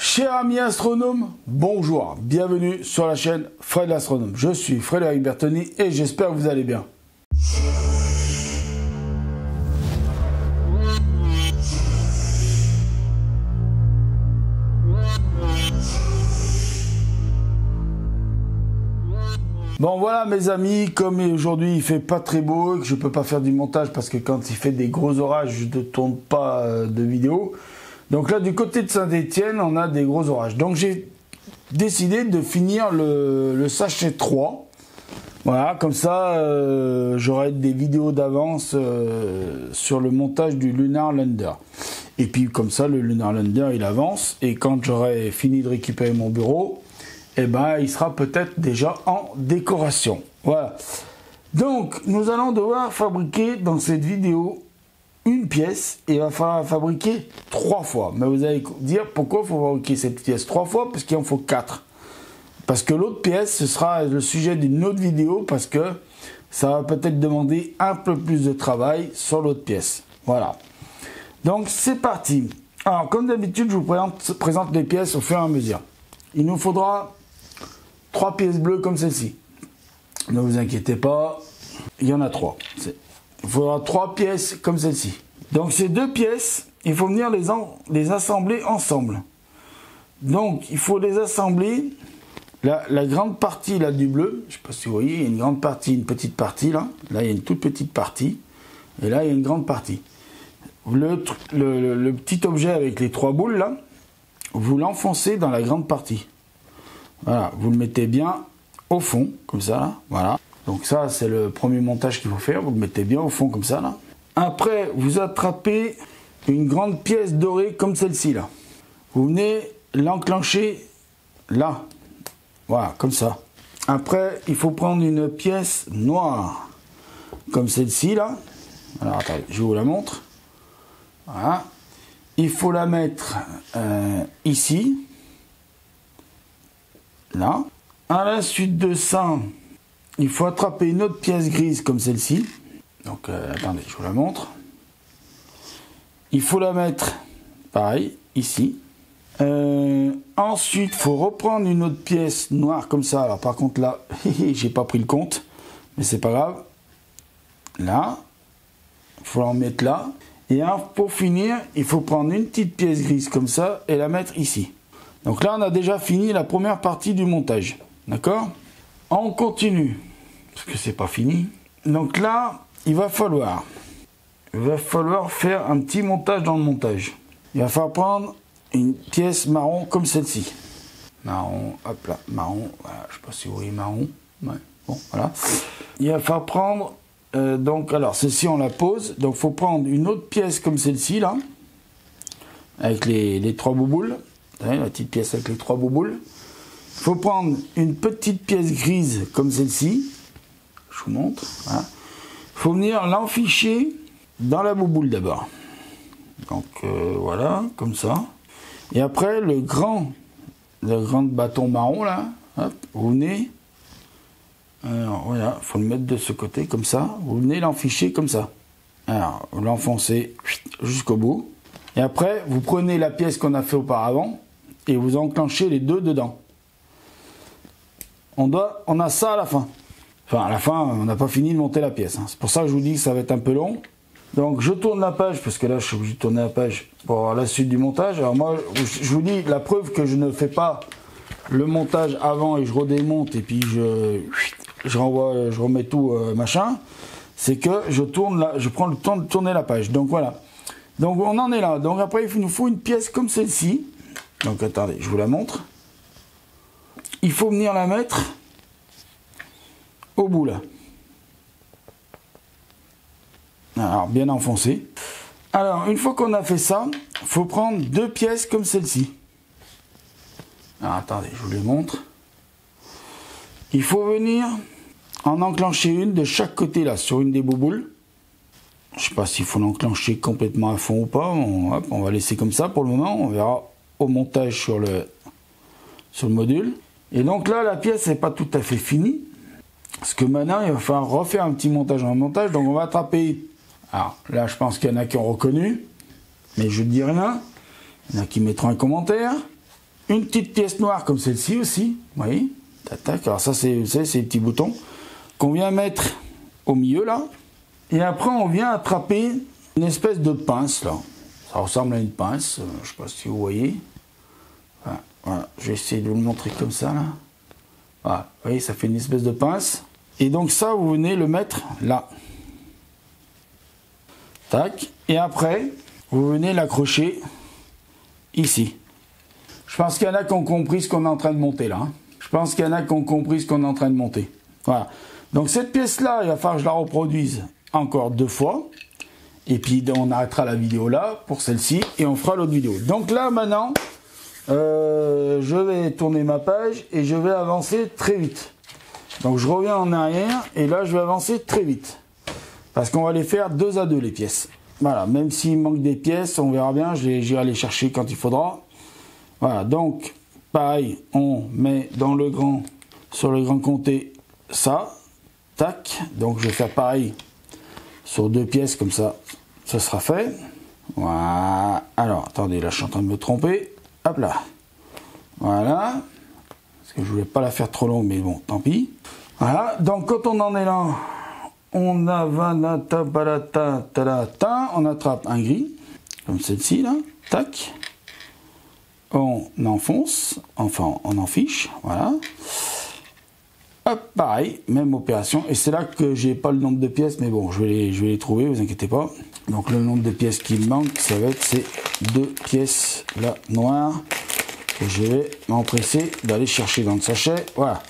Chers amis astronomes, bonjour, bienvenue sur la chaîne Fred l'Astronome. Je suis Frédéric Bertoni et j'espère que vous allez bien. Bon voilà mes amis, comme aujourd'hui il fait pas très beau et que je peux pas faire du montage parce que quand il fait des gros orages je ne tourne pas de vidéo. Donc là du côté de Saint-Étienne on a des gros orages. Donc j'ai décidé de finir le sachet 3. Voilà, comme ça j'aurai des vidéos d'avance sur le montage du Lunar Lander. Et puis comme ça le Lunar Lander il avance et quand j'aurai fini de récupérer mon bureau, eh ben, il sera peut-être déjà en décoration. Voilà. Donc, nous allons devoir fabriquer dans cette vidéo une pièce et il va falloir la fabriquer 3 fois. Mais vous allez dire pourquoi il faut fabriquer cette pièce 3 fois, parce qu'il en faut 4. Parce que l'autre pièce, ce sera le sujet d'une autre vidéo, parce que ça va peut-être demander un peu plus de travail sur l'autre pièce. Voilà. Donc, c'est parti. Alors, comme d'habitude, je vous présente les pièces au fur et à mesure. Il nous faudra 3 pièces bleues comme celle-ci. Ne vous inquiétez pas, il y en a 3. Il faudra 3 pièces comme celle-ci. Donc ces 2 pièces, il faut venir les assembler ensemble. Donc il faut les assembler. La grande partie là du bleu, je ne sais pas si vous voyez, il y a une grande partie, une petite partie là. Là il y a une toute petite partie. Et là il y a une grande partie. Le petit objet avec les 3 boules là, vous l'enfoncez dans la grande partie. Voilà, vous le mettez bien au fond, comme ça, là, voilà. Donc ça, c'est le premier montage qu'il faut faire, vous le mettez bien au fond, comme ça, là. Après, vous attrapez une grande pièce dorée, comme celle-ci, là. Vous venez l'enclencher là, voilà, comme ça. Après, il faut prendre une pièce noire, comme celle-ci, là. Alors, attendez, je vous la montre. Voilà. Il faut la mettre ici. Là. À la suite de ça, il faut attraper une autre pièce grise comme celle-ci. Donc, attendez, je vous la montre. Il faut la mettre, pareil, ici. Ensuite, il faut reprendre une autre pièce noire comme ça. Alors, par contre, là, j'ai pas pris le compte, mais c'est pas grave. Là, il faut en mettre là. Et pour finir, il faut prendre une petite pièce grise comme ça et la mettre ici. Donc là, on a déjà fini la première partie du montage. D'accord? On continue, parce que c'est pas fini. Donc là, il va falloir faire un petit montage dans le montage. Il va falloir prendre une pièce marron comme celle-ci. Marron, hop là, marron. Voilà, je sais pas si vous voyez marron. Ouais, bon, voilà. Il va falloir prendre... donc, alors, celle-ci, on la pose. Donc, il faut prendre une autre pièce comme celle-ci, là. Avec les 3 bouboules. La petite pièce avec les 3 bouboules. Il faut prendre une petite pièce grise comme celle-ci. Je vous montre. Voilà. Il faut venir l'enficher dans la bouboule d'abord. Donc voilà, comme ça. Et après, le grand bâton marron là, hop, vous venez. Alors voilà, il faut le mettre de ce côté comme ça. Vous venez l'enficher comme ça. Alors, vous l'enfoncez jusqu'au bout. Et après, vous prenez la pièce qu'on a fait auparavant. Et vous enclenchez les 2 dedans. On a ça à la fin. Enfin, à la fin, on n'a pas fini de monter la pièce. Hein. C'est pour ça que je vous dis que ça va être un peu long. Donc, je tourne la page, parce que là, je suis obligé de tourner la page pour avoir la suite du montage. Alors moi, je vous dis, la preuve que je ne fais pas le montage avant et je redémonte, et puis je remets tout machin, c'est que je prends le temps de tourner la page. Donc, voilà. Donc, on en est là. Donc, après, il nous faut une pièce comme celle-ci. Donc attendez, je vous la montre. Il faut venir la mettre au bout là. Alors bien enfoncé. Alors une fois qu'on a fait ça, il faut prendre 2 pièces comme celle-ci. Alors attendez, je vous les montre. Il faut venir en enclencher une de chaque côté là, sur une des bouboules. Je ne sais pas s'il faut l'enclencher complètement à fond ou pas. On va laisser comme ça pour le moment, on verra au montage sur le module. Et donc là, la pièce n'est pas tout à fait finie. Parce que maintenant, il va falloir refaire un petit montage en montage. Donc on va attraper... Alors là, je pense qu'il y en a qui ont reconnu. Mais je ne dis rien. Il y en a qui mettront un commentaire. une petite pièce noire comme celle-ci aussi, vous voyez. Tac, alors ça c'est, vous savez, c'est les petits boutons qu'on vient mettre au milieu là. Et après on vient attraper une espèce de pince là. Ça ressemble à une pince, je sais pas si vous voyez. Voilà, je vais essayer de vous le montrer comme ça là. Voilà, vous voyez, ça fait une espèce de pince. Et donc ça, vous venez le mettre là. Tac. Et après, vous venez l'accrocher ici. Je pense qu'il y en a qui ont compris ce qu'on est en train de monter là. Je pense qu'il y en a qui ont compris ce qu'on est en train de monter. Voilà. Donc cette pièce-là, il va falloir que je la reproduise encore 2 fois. Et puis on arrêtera la vidéo là pour celle-ci et on fera l'autre vidéo. Donc là maintenant, je vais tourner ma page et je vais avancer très vite. Donc je reviens en arrière et là je vais avancer très vite. Parce qu'on va les faire 2 à 2 les pièces. Voilà, même s'il manque des pièces, on verra bien, j'irai les chercher quand il faudra. Voilà, donc pareil, on met dans le grand, sur le grand comté, ça. Tac, donc je vais faire pareil sur 2 pièces comme ça, ça sera fait. Voilà, alors attendez, là je suis en train de me tromper. Hop là, voilà, parce que je voulais pas la faire trop longue, mais bon, tant pis. Voilà, donc quand on en est là, on a on attrape un gris, comme celle-ci là, tac, on enfonce, enfin on en fiche, voilà. Hop, pareil, même opération, et c'est là que j'ai pas le nombre de pièces, mais bon, je vais les trouver, vous inquiétez pas. Donc le nombre de pièces qui me manque, ça va être ces 2 pièces là noires que je vais m'empresser d'aller chercher dans le sachet. Voilà,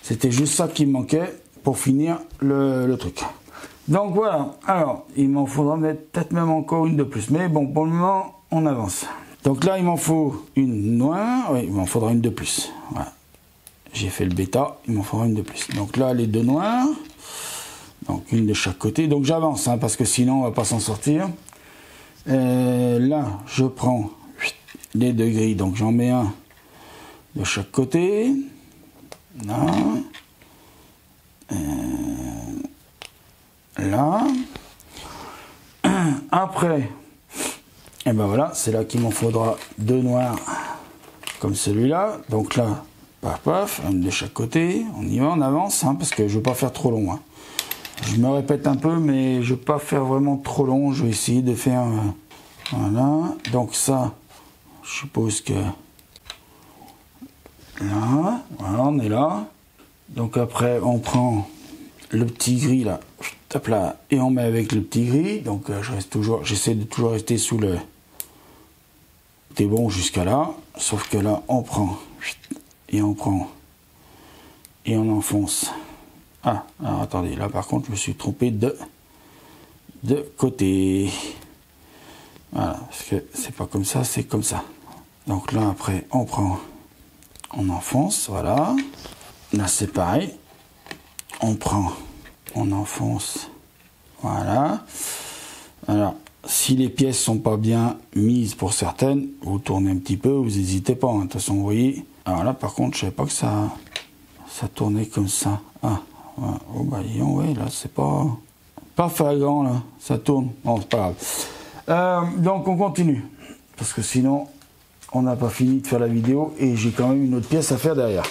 c'était juste ça qui me manquait pour finir le truc. Donc voilà, alors il m'en faudra peut-être même encore une de plus, mais bon, pour le moment on avance. Donc là il m'en faut une noire, oui, il m'en faudra une de plus. Voilà. J'ai fait le bêta, il m'en faudra une de plus. Donc là, les 2 noirs. Donc une de chaque côté. Donc j'avance, hein, parce que sinon on va pas s'en sortir. Là, je prends les 2 gris. Donc j'en mets un de chaque côté. Là. Là. Après, et ben voilà, c'est là qu'il m'en faudra 2 noirs comme celui-là. Donc là, paf, paf, un de chaque côté, on y va, on avance, hein, parce que je ne veux pas faire trop long. Hein. Je me répète un peu, mais je ne veux pas faire vraiment trop long. Je vais essayer de faire... voilà, donc ça, je suppose que... Là, voilà, on est là. Donc après, on prend le petit gris, là, hop là, et on met avec le petit gris. Donc j'essaie de toujours rester sous le... C'est bon jusqu'à là, sauf que là, on prend... Et on prend et on enfonce. Ah, alors attendez, là par contre je me suis trompé de côté. Voilà, parce que c'est pas comme ça, c'est comme ça. Donc là après on prend, on enfonce, voilà. Là c'est pareil. On prend, on enfonce, voilà. Alors, si les pièces sont pas bien mises pour certaines, vous tournez un petit peu, vous n'hésitez pas. Hein. De toute façon, vous voyez. Alors là, par contre, je savais pas que ça tournait comme ça. Ah, voilà. Oh bah, ouais, là, c'est pas flagrant, là. Ça tourne. Bon, c'est pas grave. Donc, on continue. Parce que sinon, on n'a pas fini de faire la vidéo et j'ai quand même une autre pièce à faire derrière.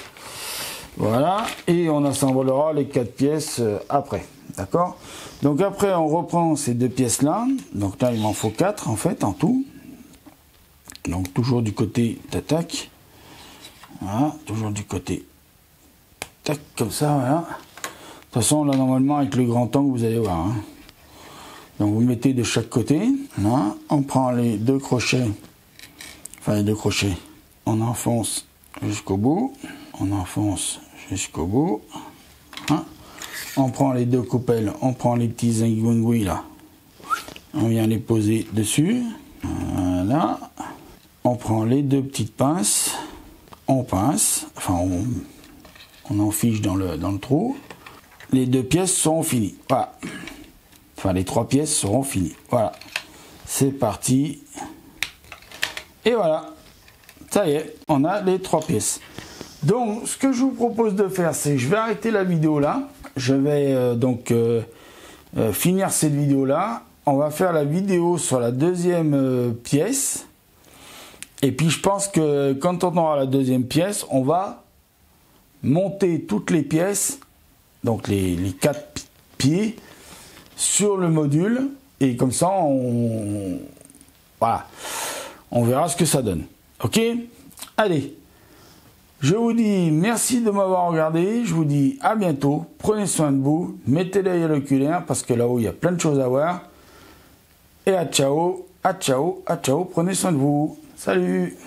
Voilà. Et on assemblera les 4 pièces après. D'accord? Donc après, on reprend ces 2 pièces-là. Donc là, il m'en faut 4, en fait, en tout. Donc toujours du côté d'attaque. Voilà, toujours du côté tac, comme ça, voilà. De toute façon, là, normalement, avec le grand angle, vous allez voir. Hein. Donc vous mettez de chaque côté. Là, on prend les 2 crochets. Enfin, les 2 crochets. On enfonce jusqu'au bout. On enfonce jusqu'au bout. Hein. On prend les 2 coupelles, on prend les petits zingouingouis là, on vient les poser dessus, voilà, on prend les 2 petites pinces, on pince, enfin on en fiche dans le trou, les 2 pièces seront finies, voilà, enfin les 3 pièces seront finies, voilà, c'est parti, et voilà, ça y est, on a les 3 pièces. Donc ce que je vous propose de faire, c'est que je vais arrêter la vidéo là. Je vais finir cette vidéo là. On va faire la vidéo sur la 2e pièce. Et puis je pense que quand on aura la deuxième pièce, on va monter toutes les pièces, donc les 4 pieds, sur le module. Et comme ça, voilà, on verra ce que ça donne. Ok? Allez, je vous dis merci de m'avoir regardé. Je vous dis à bientôt. Prenez soin de vous. Mettez l'œil à l'oculaire parce que là-haut, il y a plein de choses à voir. Et à ciao, à ciao, à ciao. Prenez soin de vous. Salut!